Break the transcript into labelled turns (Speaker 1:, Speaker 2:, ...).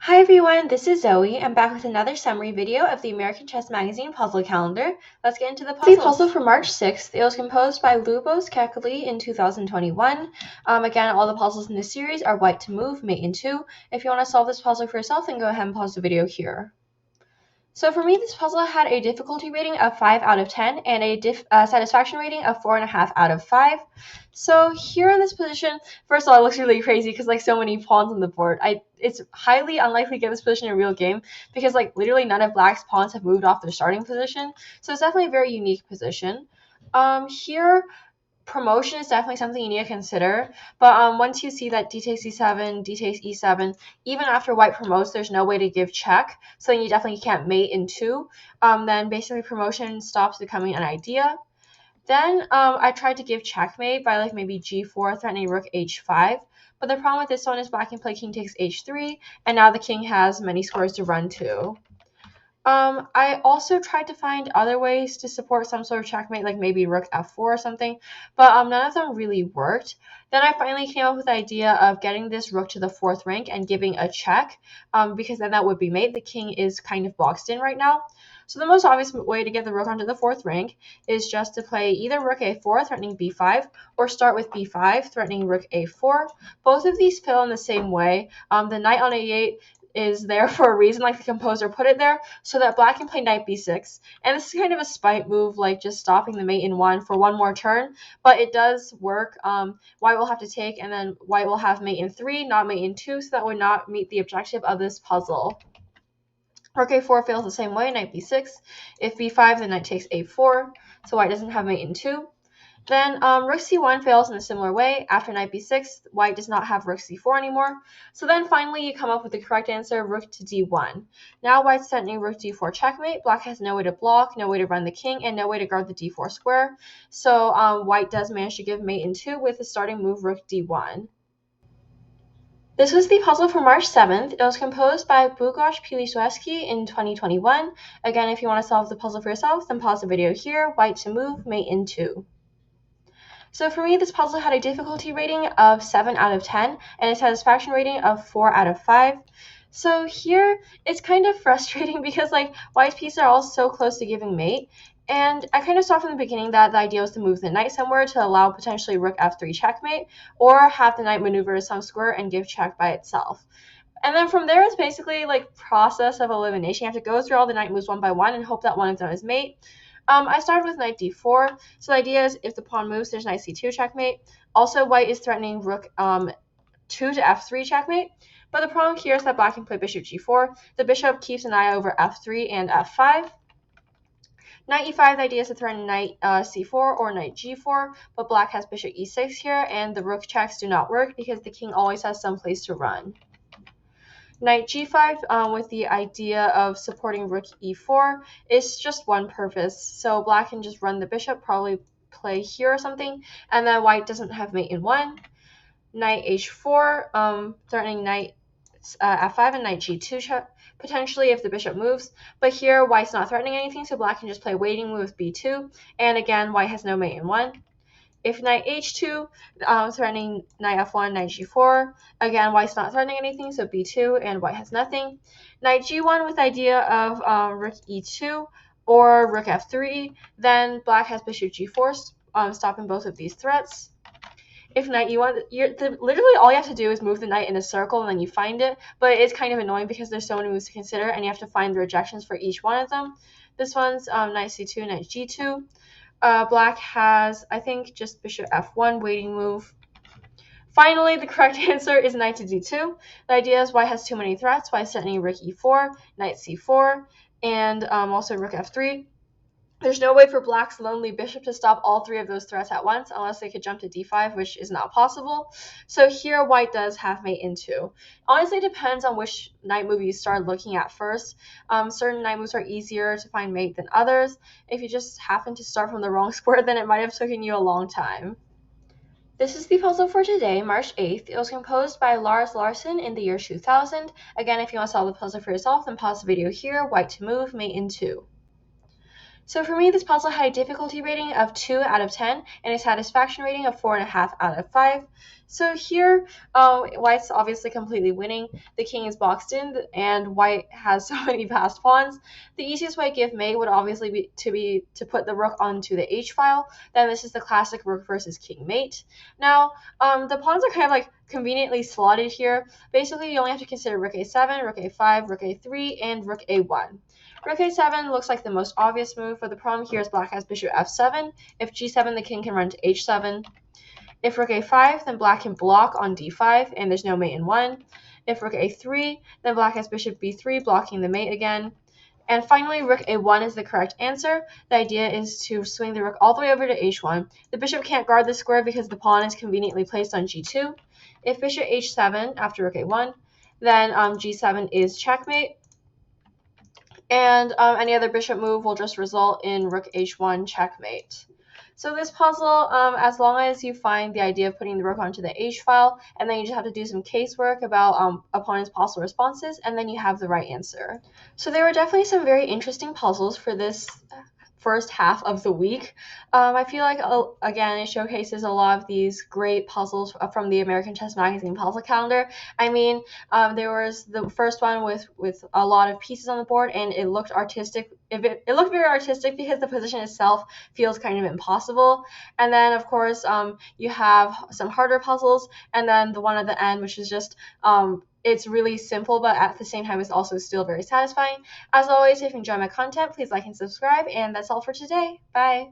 Speaker 1: Hi everyone, this is Zoe. I'm back with another summary video of the American Chess Magazine puzzle calendar. Let's get into the puzzle. The puzzle for March 6th. It was composed by Lubos Kekali in 2021. Again, all the puzzles in this series are white to move, mate in 2. If you want to solve this puzzle for yourself, then go ahead and pause the video here. So for me, this puzzle had a difficulty rating of 5 out of 10 and a satisfaction rating of 4.5 out of 5. So here in this position, first of all, it looks really crazy because like so many pawns on the board. It's highly unlikely to get this position in a real game because like literally none of black's pawns have moved off their starting position. So it's definitely a very unique position. Here, promotion is definitely something you need to consider, but once you see that d takes e7, d takes e7, even after white promotes, there's no way to give check, so you definitely can't mate in 2. Then basically promotion stops becoming an idea. Then I tried to give checkmate by like maybe g4, threatening rook h5, but the problem with this one is black can play king takes h3, and now the king has many squares to run to. I also tried to find other ways to support some sort of checkmate, like maybe rook f4 or something, but none of them really worked. Then I finally came up with the idea of getting this rook to the 4th rank and giving a check, because then that would be mate. The king is kind of boxed in right now. So the most obvious way to get the rook onto the 4th rank is just to play either rook a4, threatening b5, or start with b5, threatening rook a4. Both of these fail in the same way. The knight on a8 is there for a reason, like the composer put it there, so that black can play knight b6. And this is kind of a spite move, like just stopping the mate in 1 for one more turn, but it does work. White will have to take, and then white will have mate in 3, not mate in 2, so that would not meet the objective of this puzzle. Rook a4 fails the same way, knight b6. If b5, then knight takes a4, so white doesn't have mate in 2. Then rook c1 fails in a similar way. After knight b6, white does not have rook c4 anymore. So then finally you come up with the correct answer, rook to d1. Now white's threatening rook d4 checkmate. Black has no way to block, no way to run the king, and no way to guard the d4 square. So white does manage to give mate in 2 with the starting move rook d1. This was the puzzle for March 7th. It was composed by Bugosh Pilisewski in 2021. Again, if you want to solve the puzzle for yourself, then pause the video here. White to move, mate in 2. So for me, this puzzle had a difficulty rating of 7 out of 10 and a satisfaction rating of 4 out of 5. So here, it's kind of frustrating because like white's pieces are all so close to giving mate. And I kind of saw from the beginning that the idea was to move the knight somewhere to allow potentially rook f3 checkmate, or have the knight maneuver to some square and give check by itself. And then from there, it's basically like process of elimination. You have to go through all the knight moves one by one and hope that one of them is mate. I started with knight d4. So the idea is if the pawn moves, there's knight c2 checkmate. Also, white is threatening rook 2 to f3 checkmate. But the problem here is that black can play bishop g4. The bishop keeps an eye over f3 and f5. Knight e5, the idea is to threaten knight c4 or knight g4, but black has bishop e6 here, and the rook checks do not work because the king always has some place to run. Knight g5 with the idea of supporting rook e4 is just one purpose. So black can just run the bishop, probably play here or something, and then white doesn't have mate in 1. Knight h4, threatening knight f5 and knight g2 potentially if the bishop moves. But here white's not threatening anything, so black can just play waiting move with b2. And again, white has no mate in 1. If knight h2, threatening knight f1, knight g4. Again, white's not threatening anything, so b2, and white has nothing. Knight g1 with the idea of rook e2 or rook f3. Then black has bishop g4, stopping both of these threats. If knight e1, literally all you have to do is move the knight in a circle and then you find it, but it's kind of annoying because there's so many moves to consider and you have to find the rejections for each one of them. This one's knight c2, knight g2. Black has, I think, just bishop f1, waiting move. Finally, the correct answer is knight to d2. The idea is white has too many threats. White is threatening rook e4, knight c4, and also rook f3. There's no way for black's lonely bishop to stop all 3 of those threats at once unless they could jump to d5, which is not possible. So here white does have mate in 2. Honestly, it depends on which knight move you start looking at first. Certain knight moves are easier to find mate than others. If you just happen to start from the wrong square, then it might have taken you a long time. This is the puzzle for today, March 8th. It was composed by Lars Larson in the year 2000. Again, if you want to solve the puzzle for yourself, then pause the video here. White to move, mate in 2. So for me, this puzzle had a difficulty rating of 2 out of 10 and a satisfaction rating of 4.5 out of 5. So here, white's obviously completely winning. The king is boxed in, and white has so many passed pawns. The easiest way to give mate would obviously be to put the rook onto the h file. Then this is the classic rook versus king mate. Now, the pawns are kind of like conveniently slotted here. Basically, you only have to consider rook a7, rook a5, rook a3, and rook a1. Rook a7 looks like the most obvious move, but the problem here is black has bishop f7. If g7, the king can run to h7. If rook a5, then black can block on d5, and there's no mate in 1. If rook a3, then black has bishop b3, blocking the mate again. And finally, rook a1 is the correct answer. The idea is to swing the rook all the way over to h1. The bishop can't guard the square because the pawn is conveniently placed on g2. If bishop h7 after rook a1, then g7 is checkmate. And any other bishop move will just result in rook h1 checkmate. So this puzzle, as long as you find the idea of putting the rook onto the h file, and then you just have to do some casework about opponent's possible responses, and then you have the right answer. So there were definitely some very interesting puzzles for this first half of the week. I feel like, again, it showcases a lot of these great puzzles from the American Chess Magazine puzzle calendar. I mean, there was the first one with a lot of pieces on the board, and it looked artistic. It looked very artistic because the position itself feels kind of impossible. And then, of course, you have some harder puzzles, and then the one at the end, which is just it's really simple, but at the same time, it's also still very satisfying. As always, if you enjoy my content, please like and subscribe. And that's all for today. Bye.